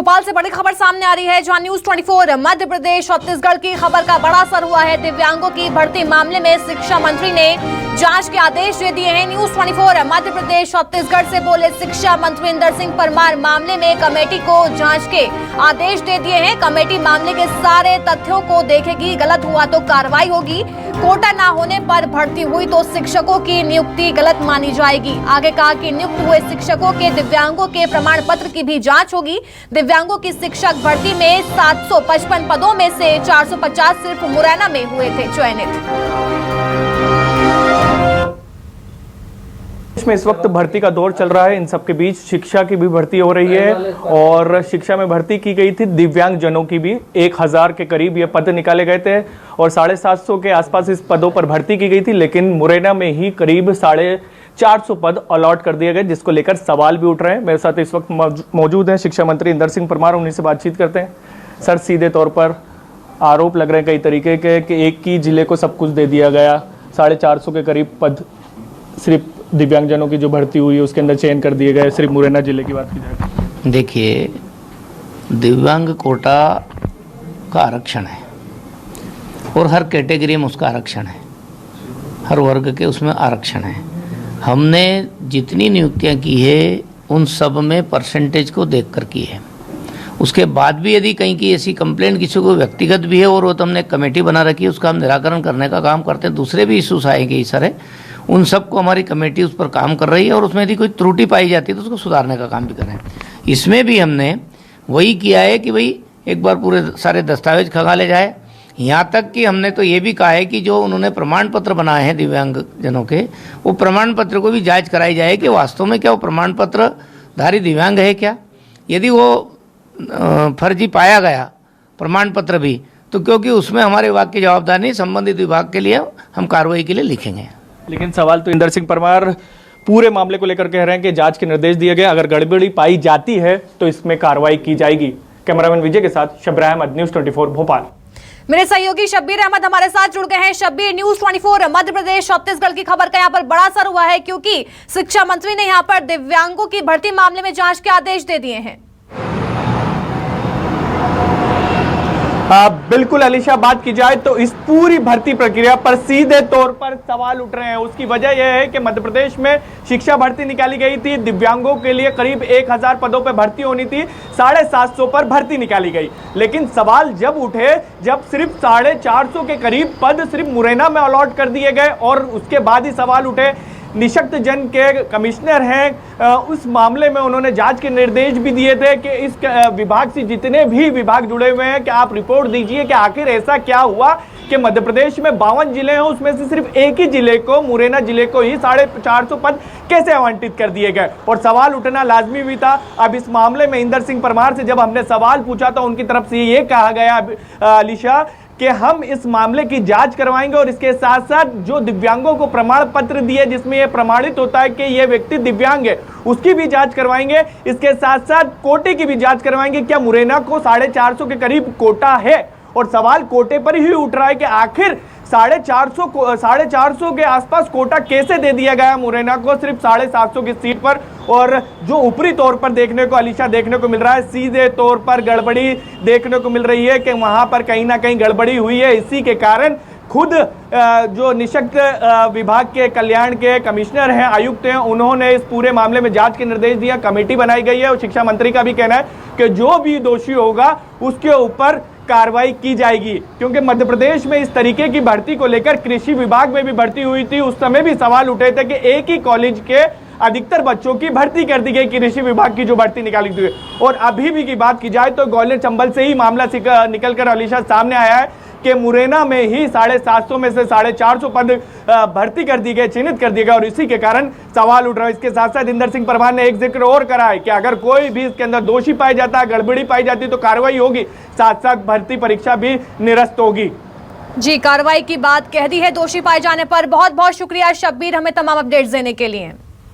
भोपाल से बड़ी खबर सामने आ रही है, जहां न्यूज 24 मध्य प्रदेश छत्तीसगढ़ की खबर का बड़ा असर हुआ है। दिव्यांगों की भर्ती मामले में शिक्षा मंत्री ने जांच के आदेश दे दिए हैं। न्यूज 24 मध्य प्रदेश छत्तीसगढ़ से बोले शिक्षा मंत्री इंदर सिंह परमार, मामले में कमेटी को जांच के आदेश दे दिए हैं। कमेटी मामले के सारे तथ्यों को देखेगी, गलत हुआ तो कार्रवाई होगी। कोटा ना होने पर भर्ती हुई तो शिक्षकों की नियुक्ति गलत मानी जाएगी। आगे कहा कि नियुक्त हुए शिक्षकों के दिव्यांगों के प्रमाण पत्र की भी जांच होगी। दिव्यांगों की शिक्षक भर्ती में 755 पदों में से 450 सिर्फ मुरैना में हुए थे चयनित। में इस वक्त भर्ती का दौर चल रहा है, इन सबके बीच शिक्षा की भी भर्ती हो रही है और शिक्षा में भर्ती की गई थी दिव्यांग जनों की भी। 1000 के करीब ये पद निकाले गए थे और 750 के आसपास इस पदों पर भर्ती की गई थी, लेकिन मुरैना में ही करीब 450 पद अलॉट कर दिए गए, जिसको लेकर सवाल भी उठ रहे हैं। मेरे साथ इस वक्त मौजूद हैं शिक्षा मंत्री इंदर सिंह परमार, उन्हीं से बातचीत करते हैं। सर, सीधे तौर पर आरोप लग रहे हैं कई तरीके के कि एक ही जिले को सब कुछ दे दिया गया, 450 के करीब पद सिर्फ दिव्यांगजनों की जो भर्ती हुई है उसके अंदर चयन कर दिए गए। सिर्फ मुरैना जिले की बात की जाए, देखिए, दिव्यांग कोटा का आरक्षण है और हर कैटेगरी में उसका आरक्षण है, हर वर्ग के उसमें आरक्षण है। हमने जितनी नियुक्तियां की है उन सब में परसेंटेज को देखकर की है। उसके बाद भी यदि कहीं की ऐसी कंप्लेंट किसी को व्यक्तिगत भी है और वो तो हमने कमेटी बना रखी है, उसका हम निराकरण करने का काम करते हैं। दूसरे भी इशूज आएंगे इस तरह, उन सबको हमारी कमेटी उस पर काम कर रही है और उसमें यदि कोई त्रुटि पाई जाती है तो उसको सुधारने का काम भी कर रहे हैं। इसमें भी हमने वही किया है कि भाई एक बार पूरे सारे दस्तावेज खंगाले जाए। यहाँ तक कि हमने तो ये भी कहा है कि जो उन्होंने प्रमाण पत्र बनाए हैं दिव्यांग जनों के, वो प्रमाण पत्र को भी जांच कराई जाए कि वास्तव में क्या वो प्रमाण पत्रधारी दिव्यांग है क्या। यदि वो फर्जी पाया गया प्रमाण पत्र भी, तो क्योंकि उसमें हमारे विभाग की जवाबदारी नहीं, संबंधित विभाग के लिए हम कार्रवाई के लिए लिखेंगे। लेकिन सवाल तो इंदर सिंह परमार पूरे मामले को लेकर कह रहे हैं कि जांच के निर्देश दिए गए, अगर गड़बड़ी पाई जाती है तो इसमें कार्रवाई की जाएगी। कैमरामैन विजय के साथ शब्बीर अहमद, न्यूज 24 भोपाल। मेरे सहयोगी शब्बीर अहमद हमारे साथ जुड़ गए हैं। शब्बीर, न्यूज 24 मध्य प्रदेश छत्तीसगढ़ की खबर का यहाँ पर बड़ा असर हुआ है, क्योंकि शिक्षा मंत्री ने यहाँ पर दिव्यांगों की भर्ती मामले में जांच के आदेश दे दिए हैं। बिल्कुल अलीशा, बात की जाए तो इस पूरी भर्ती प्रक्रिया पर सीधे तौर पर सवाल उठ रहे हैं। उसकी वजह यह है कि मध्य प्रदेश में शिक्षा भर्ती निकाली गई थी, दिव्यांगों के लिए करीब 1000 पदों पर भर्ती होनी थी, 750 पर भर्ती निकाली गई। लेकिन सवाल जब उठे जब सिर्फ 450 के करीब पद सिर्फ मुरैना में अलॉट कर दिए गए, और उसके बाद ही सवाल उठे। निशक्त जन के कमिश्नर हैं, उस मामले में उन्होंने जांच के निर्देश भी दिए थे कि इस विभाग से जितने भी विभाग जुड़े हुए हैं कि आप रिपोर्ट दीजिए कि आखिर ऐसा क्या हुआ कि मध्य प्रदेश में 52 जिले हैं, उसमें से सिर्फ एक ही जिले को, मुरैना जिले को ही 450 पद कैसे आवंटित कर दिए गए। और सवाल उठना लाजमी भी था। अब इस मामले में इंदर सिंह परमार से जब हमने सवाल पूछा तो उनकी तरफ से ये कहा गया अलीशा कि हम इस मामले की जांच करवाएंगे और इसके साथ साथ जो दिव्यांगों को प्रमाण पत्र दिए जिसमें यह प्रमाणित होता है कि यह व्यक्ति दिव्यांग है, उसकी भी जांच करवाएंगे। इसके साथ साथ कोटे की भी जांच करवाएंगे। क्या मुरैना को 450 के करीब कोटा है? और सवाल कोटे पर ही उठ रहा है कि आखिर 450 के आसपास कोटा कैसे दे दिया गया मुरैना को सिर्फ 750 की सीट पर। और जो ऊपरी तौर पर देखने को अलीशा देखने को मिल रहा है, सीधे तौर पर गड़बड़ी देखने को मिल रही है कि वहां पर कहीं ना कहीं गड़बड़ी हुई है। इसी के कारण खुद जो निशक्त विभाग के कल्याण के कमिश्नर हैं, आयुक्त हैं, उन्होंने इस पूरे मामले में जांच के निर्देश दिया। कमेटी बनाई गई है और शिक्षा मंत्री का भी कहना है कि जो भी दोषी होगा उसके ऊपर कार्रवाई की जाएगी। क्योंकि मध्य प्रदेश में इस तरीके की भर्ती को लेकर कृषि विभाग में भी भर्ती हुई थी, उस समय भी सवाल उठे थे कि एक ही कॉलेज के अधिकतर बच्चों की भर्ती कर दी गई कृषि विभाग की जो भर्ती निकाली थी। और अभी भी की बात की जाए तो ग्वालियर चंबल से ही मामला निकलकर अलीशा सामने आया है कि मुरैना में ही 750 में से 450 पद भर्ती कर दी गए, चिन्हित कर दिए गए, और इसी के कारण सवाल उठ रहा है। इसके साथ साथ इंदर सिंह परमार ने एक जिक्र और करा है कि अगर कोई भी इसके अंदर दोषी पाया जाता है, गड़बड़ी पाई जाती तो कार्रवाई होगी, साथ साथ भर्ती परीक्षा भी निरस्त होगी। जी, कार्रवाई की बात कह दी है दोषी पाए जाने पर। बहुत बहुत शुक्रिया शब्बीर, हमें तमाम अपडेट्स देने के लिए।